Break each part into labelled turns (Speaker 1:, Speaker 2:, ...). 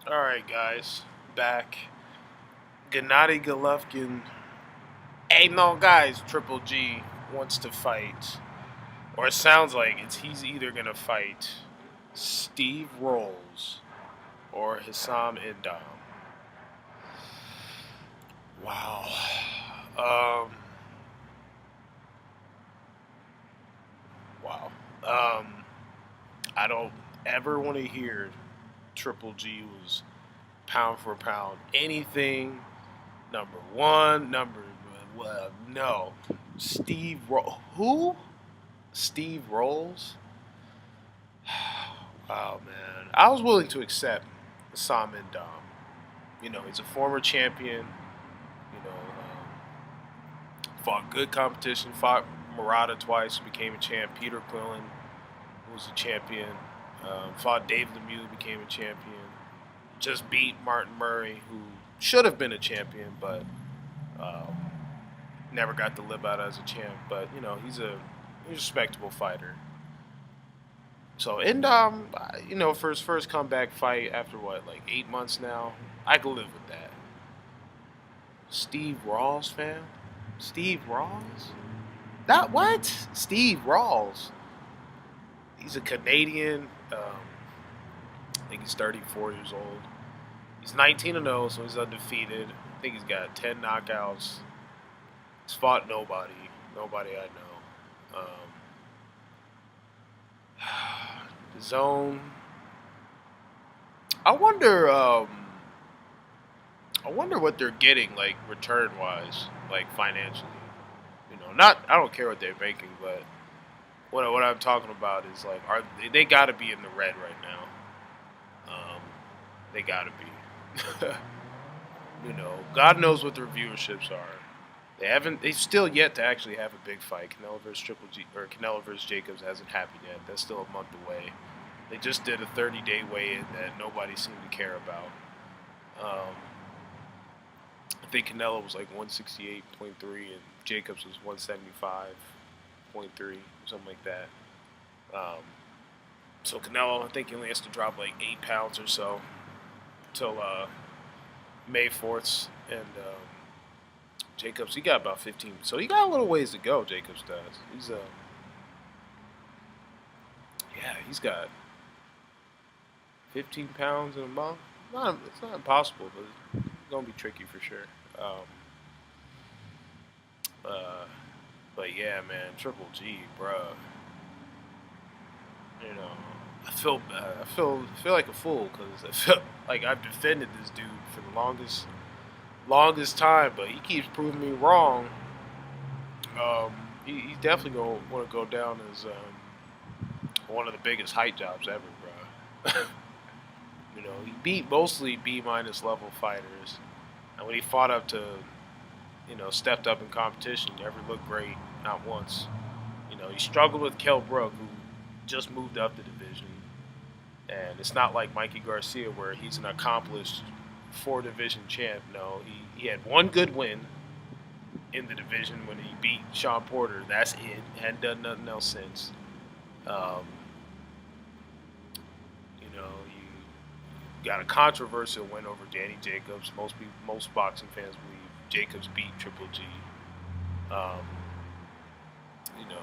Speaker 1: All right, guys, back. Gennady Golovkin. Hey, no, guys. Triple G wants to fight, or it sounds like he's either gonna fight Steve Rolls or Hassam Indam. Wow. Um. Wow. Um. I don't ever want to hear Triple G was pound for pound anything. Number one, no. Who? Steve Rolls? Oh man, I was willing to accept Simon Dom. He's a former champion. Fought good competition. Fought Murata twice, became a champ. Peter Quillen was a champion. Fought Dave Lemieux, became a champion. Just beat Martin Murray, who should have been a champion, but um, never got to live out as a champ. But he's a respectable fighter. So Indom, for his first comeback fight after what, like 8 months now, I can live with that. Steve Rawls, fam? Steve Rawls? Not what? Steve Rawls. He's a Canadian. I think he's 34 years old. He's 19-0, so he's undefeated. I think he's got 10 knockouts. He's fought nobody. Nobody I know. The zone. I wonder. I wonder what they're getting, like return wise, like financially. Not. I don't care what they're making, but what I'm talking about is like, they got to be in the red right now? They got to be. God knows what their viewerships are. They haven't. They still yet to actually have a big fight. Canelo versus Triple G or Canelo versus Jacobs hasn't happened yet. That's still a month away. They just did a 30-day weigh-in that nobody seemed to care about. I think Canelo was like 168.3 and Jacobs was 175.3, something like that. So Canelo, I think he only has to drop like 8 pounds or so till May 4th, and Jacobs, he got about 15. So he got a little ways to go. Jacobs does. He's got 15 pounds in a month. It's not impossible, but it's gonna be tricky for sure. Um, uh, but yeah, man, Triple G, bruh. You know, I feel like a fool because I feel like I've defended this dude for the longest time, but he keeps proving me wrong. He's definitely gonna want to go down as one of the biggest height jobs ever, bro. He beat mostly B minus level fighters, and when he fought up to, stepped up in competition, he never looked great, not once. He struggled with Kell Brook, who just moved up the division, and it's not like Mikey Garcia where he's an accomplished four division champ. No, he had one good win in the division when he beat Sean Porter. That's it. Hadn't done nothing else since. Um, you got a controversial win over Danny Jacobs. Most boxing fans believe Jacobs beat Triple G. Um, you know,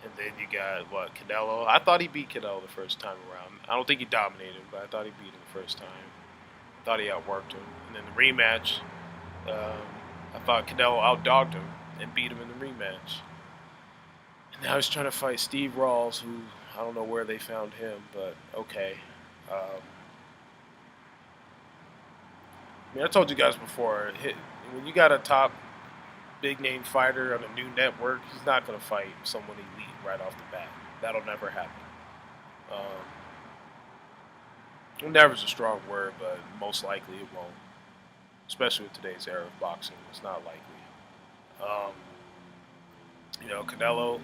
Speaker 1: and then you got Canelo. I thought he beat Canelo the first time around. I don't think he dominated him, but I thought he beat him the first time. I thought he outworked him. And then the rematch, um, I thought Canelo outdogged him and beat him in the rematch. And now he's trying to fight Steve Rawls, who I don't know where they found him, but okay. I told you guys before, when you got a top big name fighter on a new network, he's not going to fight someone elite right off the bat. That'll never happen. Never's a strong word, but most likely it won't. Especially with today's era of boxing, it's not likely. Um, Canelo,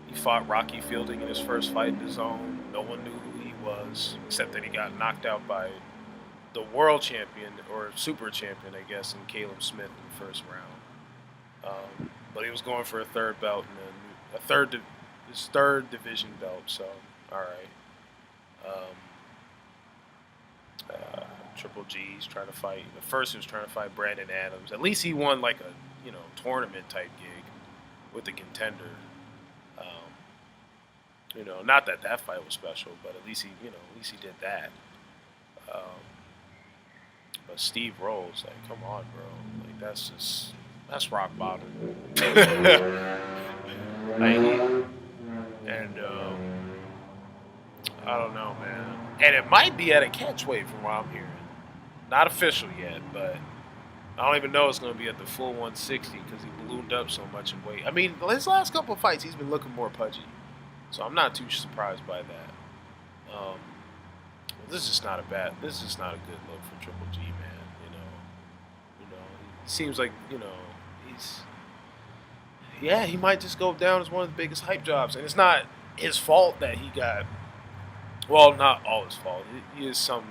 Speaker 1: he fought Rocky Fielding in his first fight in the zone. No one knew who he was, except that he got knocked out by the world champion, or super champion, I guess, in Caleb Smith in the first round. But he was going for a third belt and then his third division belt. So, all right. Triple G. He's trying to fight. At first, he was trying to fight Brandon Adams. At least he won like a tournament type gig with a contender. Not that that fight was special, but at least he did that. Um, but Steve Rose, like, come on, bro. Like, that's rock bottom. Like, and I don't know, man. And it might be at a catchweight from what I'm hearing. Not official yet, but I don't even know it's going to be at the full 160 because he ballooned up so much in weight. I mean, his last couple of fights, he's been looking more pudgy. So I'm not too surprised by that. This is just not a good look for Triple G, man. He seems like he might just go down as one of the biggest hype jobs, and it's not his fault that he got. Well, not all his fault. He is some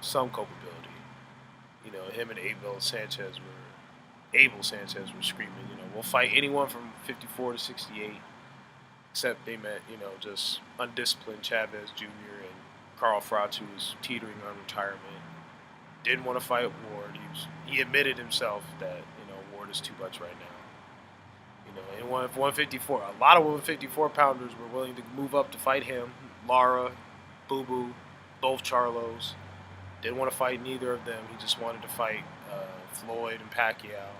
Speaker 1: culpability. Him and Abel Sanchez were screaming. We'll fight anyone from 54 to 68. Except they met, just undisciplined Chavez Jr. and Carl Froch, who was teetering on retirement. Didn't want to fight Ward. He admitted himself that, Ward is too much right now. And 154, a lot of 154 pounders were willing to move up to fight him. Lara, Boo Boo, both Charlos. Didn't want to fight neither of them. He just wanted to fight Floyd and Pacquiao.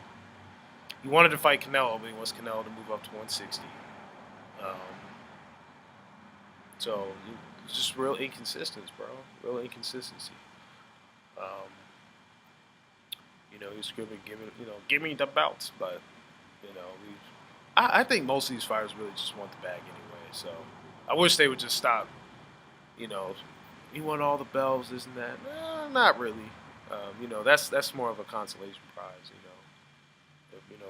Speaker 1: He wanted to fight Canelo, but he wants Canelo to move up to 160. So it's just real inconsistency, bro. Real inconsistency. He's screaming, give me the belts, but I think most of these fighters really just want the bag anyway. So I wish they would just stop. You want all the belts, this and that. Not really. That's more of a consolation prize.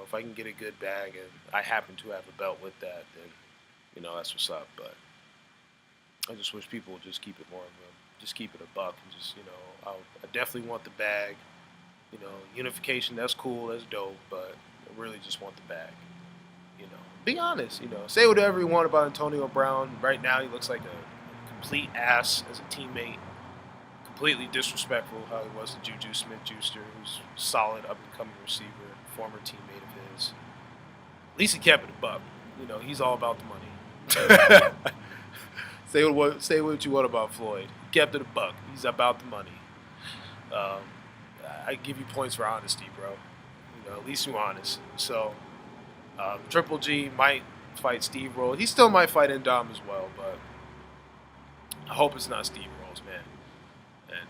Speaker 1: If I can get a good bag and I happen to have a belt with that, then that's what's up. But I just wish people would just keep it just keep it a buck and just I definitely want the bag. Unification, that's cool, that's dope, but I really just want the bag. Be honest. Say whatever you want about Antonio Brown. Right now, he looks like a complete ass as a teammate. Completely disrespectful how he was to Juju Smith-Schuster, who's a solid up-and-coming receiver, former teammate of his. At least he kept it a buck. He's all about the money. Say what you want about Floyd. He kept it a buck. He's about the money. I give you points for honesty, bro. At least you're honest. So, Triple G might fight Steve Rolls. He still might fight Indom as well, but I hope it's not Steve Rolls, man. And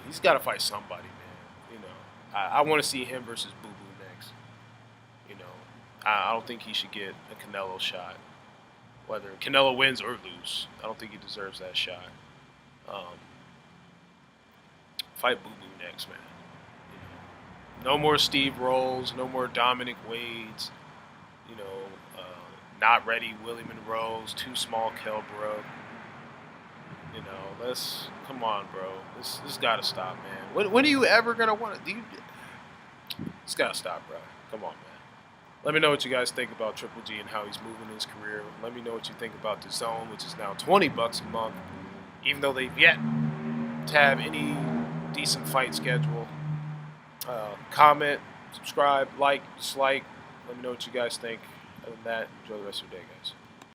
Speaker 1: he's got to fight somebody, man. I want to see him versus Boo Boo next. I don't think he should get a Canelo shot. Whether Canelo wins or lose, I don't think he deserves that shot. Fight Boo Boo next, man. No more Steve Rolls, no more Dominic Wades. Not ready Willie Monroe's, too small Kell Brook. Come on, bro. This got to stop, man. When are you ever gonna want to? It's got to stop, bro. Come on, man. Let me know what you guys think about Triple G and how he's moving his career. Let me know what you think about the Zone, which is now $20 a month, even though they've yet to have any decent fight schedule. Comment, subscribe, like, dislike. Let me know what you guys think. Other than that, enjoy the rest of your day, guys.